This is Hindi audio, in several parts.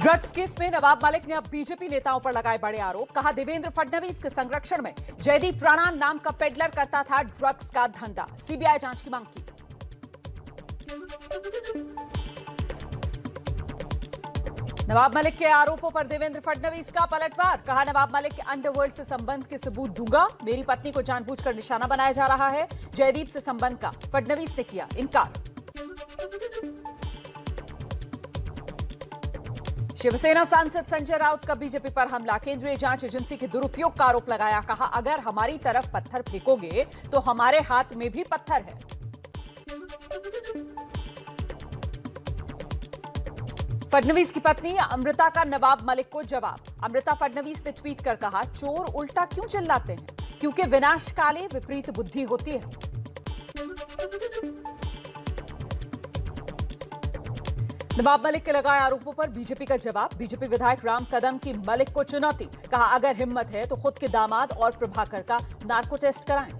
ड्रग्स केस में नवाब मलिक ने अब बीजेपी नेताओं पर लगाए बड़े आरोप। कहा देवेंद्र फडणवीस के संरक्षण में जयदीप राणा नाम का पेडलर करता था ड्रग्स का धंधा। सीबीआई जांच की मांग की। नवाब मलिक के आरोपों पर देवेंद्र फडणवीस का पलटवार। कहा नवाब मलिक के अंडरवर्ल्ड से संबंध के सबूत दूंगा। मेरी पत्नी को जानबूझकर निशाना बनाया जा रहा है। जयदीप से संबंध का फडणवीस ने किया इनकार। शिवसेना सांसद संजय राउत का बीजेपी पर हमला। केंद्रीय जांच एजेंसी के दुरुपयोग का आरोप लगाया। कहा अगर हमारी तरफ पत्थर फेंकोगे तो हमारे हाथ में भी पत्थर है। फडणवीस की पत्नी अमृता का नवाब मलिक को जवाब। अमृता फडणवीस ने ट्वीट कर कहा चोर उल्टा क्यों चिल्लाते हैं, क्योंकि विनाशकाले विपरीत बुद्धि होती है। नवाब मलिक के लगाए आरोपों पर बीजेपी का जवाब। बीजेपी विधायक राम कदम की मलिक को चुनौती। कहा अगर हिम्मत है तो खुद के दामाद और प्रभाकर का नार्को टेस्ट कराएं।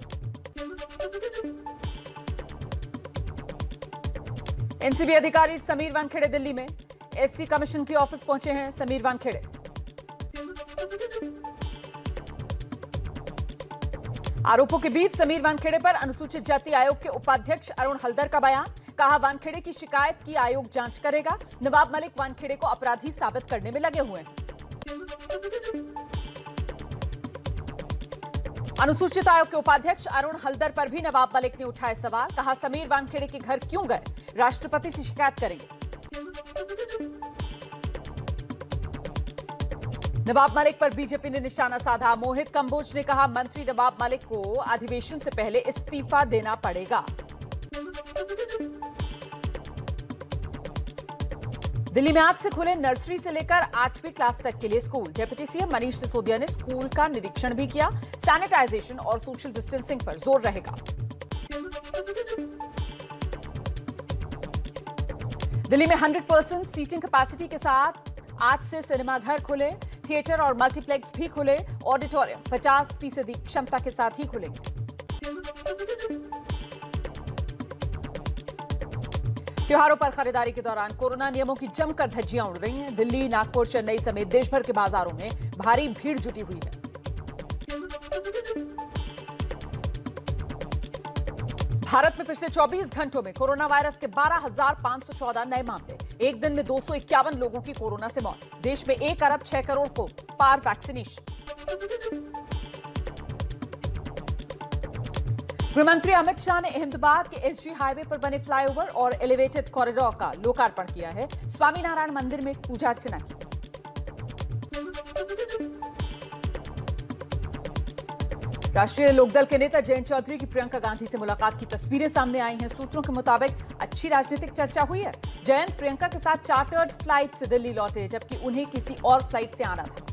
एनसीबी अधिकारी समीर वानखेड़े दिल्ली में। एससी कमीशन के ऑफिस पहुंचे हैं समीर वानखेड़े। आरोपों के बीच समीर वानखेड़े पर अनुसूचित जाति आयोग के उपाध्यक्ष अरुण हल्दर का बयान। कहा वानखेड़े की शिकायत की आयोग जांच करेगा। नवाब मलिक वानखेड़े को अपराधी साबित करने में लगे हुए हैं। अनुसूचित आयोग के उपाध्यक्ष अरुण हल्दर पर भी नवाब मलिक ने उठाए सवाल। कहा समीर वानखेड़े के घर क्यों गए, राष्ट्रपति से शिकायत करेंगे। नवाब मलिक पर बीजेपी ने निशाना साधा। मोहित कंबोज ने कहा मंत्री नवाब मलिक को अधिवेशन से पहले इस्तीफा देना पड़ेगा। दिल्ली में आज से खुले नर्सरी से लेकर 8वीं क्लास तक के लिए school. Deputy CM Manish Sisodia ने स्कूल का निरीक्षण भी किया। सैनिटाइजेशन और सोशल डिस्टेंसिंग पर जोर रहेगा। दिल्ली में 100% सीटिंग कैपेसिटी के साथ आज से सिनेमाघर खुले। थिएटर और मल्टीप्लेक्स भी खुले। ऑडिटोरियम 50% क्षमता के साथ ही खुलेंगे। त्योहारों पर खरीदारी के दौरान कोरोना नियमों की जमकर धज्जियां उड़ रही हैं। दिल्ली, नागपुर, चेन्नई समेत देश भर के बाजारों में भारी भीड़ जुटी हुई है। भारत में पिछले 24 घंटों में कोरोना वायरस के 12,514 नए मामले। एक दिन में 251 लोगों की कोरोना से मौत। देश में 1 अरब 6 करोड़ को पार वैक्सीनेशन। गृहमंत्री अमित शाह ने अहमदाबाद के एसजी हाईवे पर बने फ्लाईओवर और एलिवेटेड कॉरिडोर का लोकार्पण किया है। स्वामीनारायण मंदिर में पूजा अर्चना की। राष्ट्रीय लोकदल के नेता जयंत चौधरी की प्रियंका गांधी से मुलाकात की तस्वीरें सामने आई हैं। सूत्रों के मुताबिक अच्छी राजनीतिक चर्चा हुई है। जयंत प्रियंका के साथ चार्टर्ड फ्लाइट से दिल्ली लौटे, जबकि उन्हें किसी और फ्लाइट से आना था।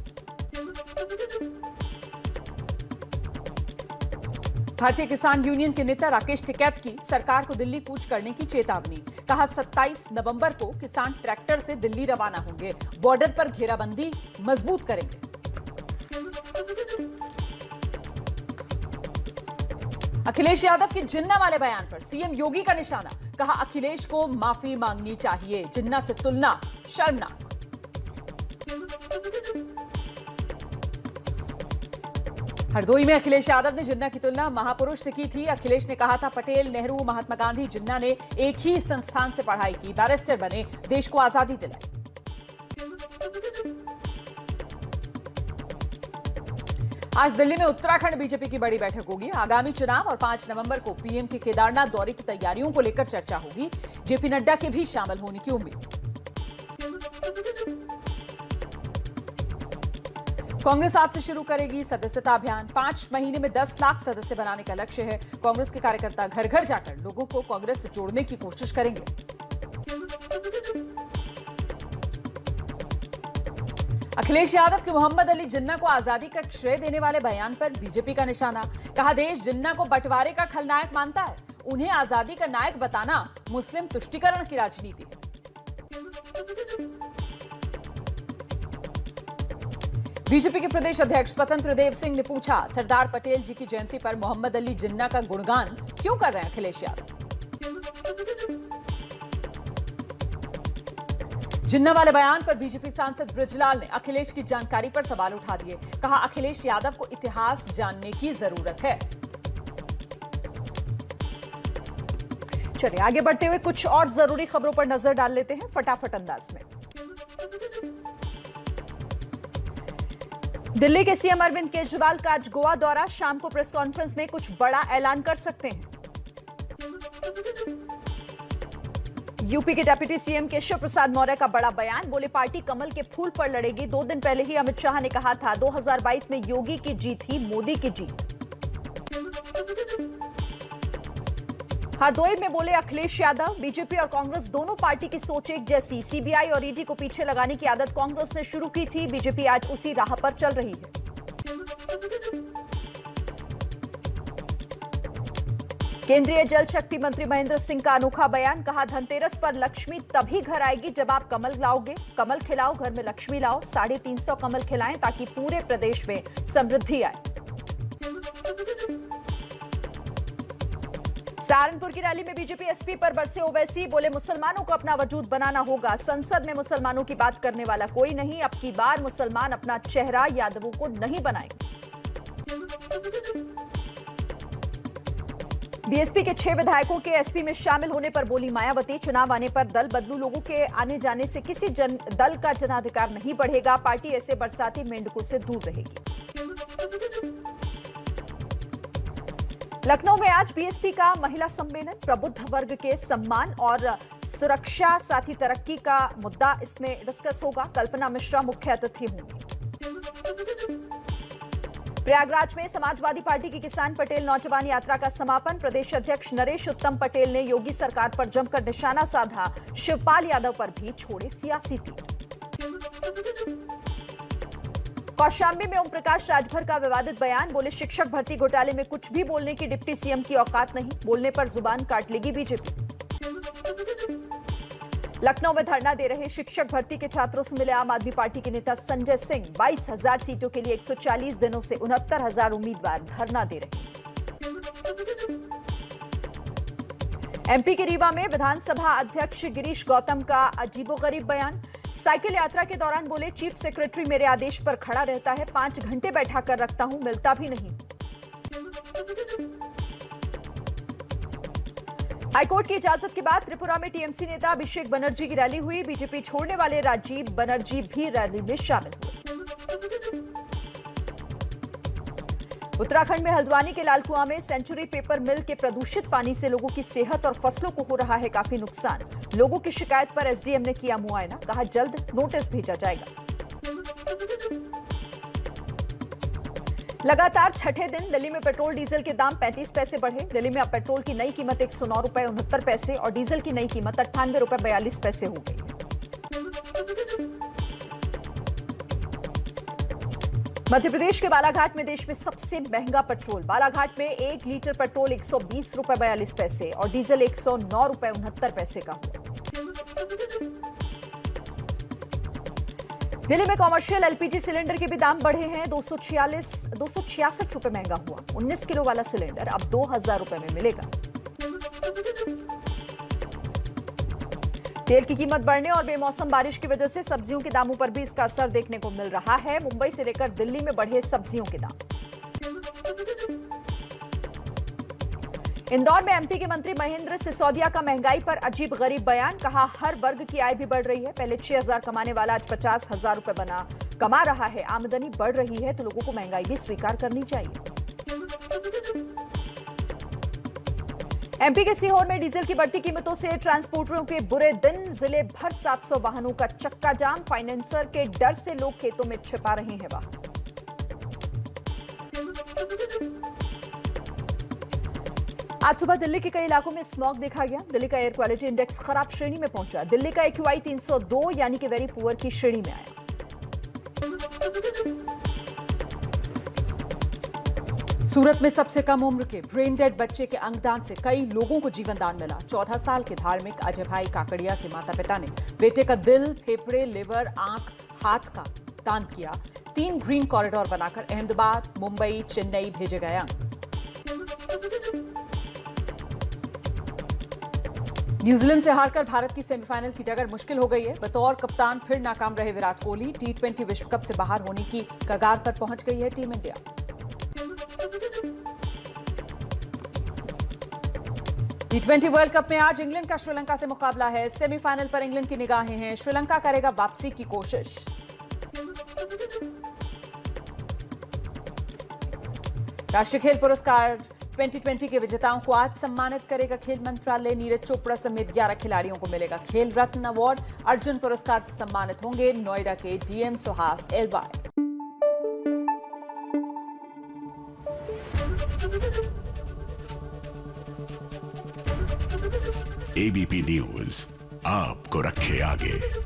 भारतीय किसान यूनियन के नेता राकेश टिकैत की सरकार को दिल्ली कूच करने की चेतावनी। कहा 27 नवंबर को किसान ट्रैक्टर से दिल्ली रवाना होंगे। बॉर्डर पर घेराबंदी मजबूत करेंगे। अखिलेश यादव के जिन्ना वाले बयान पर सीएम योगी का निशाना। कहा अखिलेश को माफी मांगनी चाहिए। जिन्ना से तुलना शर्मनाक। हरदोई में अखिलेश यादव ने जिन्ना की तुलना महापुरुष से की थी। अखिलेश ने कहा था पटेल, नेहरू, महात्मा गांधी, जिन्ना ने एक ही संस्थान से पढ़ाई की, बैरिस्टर बने, देश को आजादी दिलाई। आज दिल्ली में उत्तराखंड बीजेपी की बड़ी बैठक होगी। आगामी चुनाव और 5 नवंबर को पीएम के केदारनाथ दौरे की तैयारियों को लेकर चर्चा होगी। जेपी नड्डा के भी शामिल होने की उम्मीद। कांग्रेस आज से शुरू करेगी सदस्यता अभियान। 5 महीने में 10 लाख सदस्य बनाने का लक्ष्य है। कांग्रेस के कार्यकर्ता घर घर जाकर लोगों को कांग्रेस से जोड़ने की कोशिश करेंगे। अखिलेश यादव के मोहम्मद अली जिन्ना को आजादी का श्रेय देने वाले बयान पर बीजेपी का निशाना। कहा देश जिन्ना को बंटवारे का खलनायक मानता है। उन्हें आजादी का नायक बताना मुस्लिम तुष्टीकरण की राजनीति है। बीजेपी के प्रदेश अध्यक्ष स्वतंत्र देव सिंह ने पूछा सरदार पटेल जी की जयंती पर मोहम्मद अली जिन्ना का गुणगान क्यों कर रहे हैं अखिलेश यादव। जिन्ना वाले बयान पर बीजेपी सांसद बृजलाल ने अखिलेश की जानकारी पर सवाल उठा दिए। कहा, अखिलेश यादव को इतिहास जानने की जरूरत है। चलिए आगे बढ़ते हुए कुछ और जरूरी खबरों पर नजर डाल लेते हैं फटाफट अंदाज में। दिल्ली के सीएम अरविंद केजरीवाल का आज गोवा दौरा, शाम को प्रेस कॉन्फ्रेंस में कुछ बड़ा ऐलान कर सकते हैं। यूपी के डिप्टी सीएम केशव प्रसाद मौर्य का बड़ा बयान, बोले पार्टी कमल के फूल पर लड़ेगी। 2 दिन पहले ही अमित शाह ने कहा था 2022 में योगी की जीत ही मोदी की जीत। हरदोई में बोले अखिलेश यादव, बीजेपी और कांग्रेस दोनों पार्टी की सोच एक जैसी। सीबीआई और ईडी को पीछे लगाने की आदत कांग्रेस ने शुरू की थी, बीजेपी आज उसी राह पर चल रही है। केंद्रीय जल शक्ति मंत्री महेंद्र सिंह का अनोखा बयान, कहा धनतेरस पर लक्ष्मी तभी घर आएगी जब आप कमल लाओगे। कमल खिलाओ, घर में लक्ष्मी लाओ। 350 कमल खिलाएं ताकि पूरे प्रदेश में समृद्धि आए। सहारनपुर की रैली में बीजेपी एसपी पर बरसे ओवैसी, बोले मुसलमानों को अपना वजूद बनाना होगा। संसद में मुसलमानों की बात करने वाला कोई नहीं। अब की बार मुसलमान अपना चेहरा यादवों को नहीं बनाएंगे। बीएसपी के 6 विधायकों के एसपी में शामिल होने पर बोली मायावती, चुनाव आने पर दल बदलू। लोगों के आने जाने से किसी दल का जनाधिकार नहीं बढ़ेगा। पार्टी ऐसे बरसाती मेंढकों से दूर रहेगी। लखनऊ में आज बीएसपी का महिला सम्मेलन, प्रबुद्ध वर्ग के सम्मान और सुरक्षा साथी तरक्की का मुद्दा इसमें डिस्कस होगा। कल्पना मिश्रा मुख्य अतिथि होंगी। प्रयागराज में समाजवादी पार्टी की किसान पटेल नौजवान यात्रा का समापन, प्रदेश अध्यक्ष नरेश उत्तम पटेल ने योगी सरकार पर जमकर निशाना साधा। शिवपाल यादव पर भी छोड़े सियासी तीर। कौशाम्बी में ओम प्रकाश राजभर का विवादित बयान, बोले शिक्षक भर्ती घोटाले में कुछ भी बोलने की डिप्टी सीएम की औकात नहीं। बोलने पर जुबान काट लेगी बीजेपी। लखनऊ में धरना दे रहे शिक्षक भर्ती के छात्रों से मिले आम आदमी पार्टी के नेता संजय सिंह। 22,000 सीटों के लिए 140 दिनों से 69,000 उम्मीदवार धरना दे रहे हैं। एमपी के रीवा में विधानसभा अध्यक्ष गिरीश गौतम का अजीबोगरीब बयान, साइकिल यात्रा के दौरान बोले चीफ सेक्रेटरी मेरे आदेश पर खड़ा रहता है, 5 घंटे बैठा कर रखता हूं, मिलता भी नहीं। हाईकोर्ट की इजाजत के बाद त्रिपुरा में टीएमसी नेता अभिषेक बनर्जी की रैली हुई। बीजेपी छोड़ने वाले राजीव बनर्जी भी रैली में शामिल हुए। उत्तराखंड में हल्द्वानी के लालकुआं में सेंचुरी पेपर मिल के प्रदूषित पानी से लोगों की सेहत और फसलों को हो रहा है काफी नुकसान। लोगों की शिकायत पर एसडीएम ने किया मुआयना, कहा जल्द नोटिस भेजा जाएगा। लगातार छठे दिन दिल्ली में पेट्रोल डीजल के दाम 35 पैसे बढ़े। दिल्ली में अब पेट्रोल की नई कीमत 109 रुपए 69 पैसे और डीजल की नई कीमत 98 रुपए 42 पैसे हो गई। मध्य प्रदेश के बालाघाट में देश में सबसे महंगा पेट्रोल। बालाघाट में 1 लीटर पेट्रोल 120 रुपए 42 पैसे और डीजल 109 रुपए 69 पैसे का हुआ। दिल्ली में कॉमर्शियल एलपीजी सिलेंडर के भी दाम बढ़े हैं। 266 रुपए महंगा हुआ। 19 किलो वाला सिलेंडर अब 2,000 रुपए में मिलेगा। तेल की कीमत बढ़ने और बेमौसम बारिश की वजह से सब्जियों के दामों पर भी इसका असर देखने को मिल रहा है। मुंबई से लेकर दिल्ली में बढ़े सब्जियों के दाम। इंदौर में एमपी के मंत्री महेंद्र सिसोदिया का महंगाई पर अजीब गरीब बयान, कहा हर वर्ग की आय भी बढ़ रही है। पहले 6,000 कमाने वाला आज 50,000 रुपए कमा रहा है। आमदनी बढ़ रही है तो लोगों को महंगाई भी स्वीकार करनी चाहिए। एमपी के सीहोर में डीजल की बढ़ती कीमतों से ट्रांसपोर्टरों के बुरे दिन। जिले भर 700 वाहनों का चक्का जाम। फाइनेंसर के डर से लोग खेतों में छिपा रहे हैं वाहन। आज सुबह दिल्ली के कई इलाकों में स्मॉग देखा गया। दिल्ली का एयर क्वालिटी इंडेक्स खराब श्रेणी में पहुंचा। दिल्ली का AQI 302 यानी कि वेरी पुअर की श्रेणी में आया। सूरत में सबसे कम उम्र के ब्रेन डेड बच्चे के अंगदान से कई लोगों को जीवन दान मिला। 14 साल के धार्मिक अजय भाई काकड़िया के माता पिता ने बेटे का दिल, फेफड़े, लिवर, आंख, हाथ का दान किया। 3 ग्रीन कॉरिडोर बनाकर अहमदाबाद, मुंबई, चेन्नई भेजे गए अंग। न्यूजीलैंड से हारकर भारत की सेमीफाइनल की डगर मुश्किल हो गई है। बतौर कप्तान फिर नाकाम रहे विराट कोहली। टी20 विश्व कप से बाहर होने की कगार पर पहुंच गई है टीम इंडिया। टी20 वर्ल्ड कप में आज इंग्लैंड का श्रीलंका से मुकाबला है। सेमीफाइनल पर इंग्लैंड की निगाहें हैं। श्रीलंका करेगा वापसी की कोशिश। राष्ट्रीय खेल पुरस्कार 2020 के विजेताओं को आज सम्मानित करेगा खेल मंत्रालय। नीरज चोपड़ा समेत 11 खिलाड़ियों को मिलेगा खेल रत्न अवार्ड। अर्जुन पुरस्कार से सम्मानित होंगे नोएडा के डीएम सुहास एलवाई। एबीपी न्यूज आपको रखे आगे।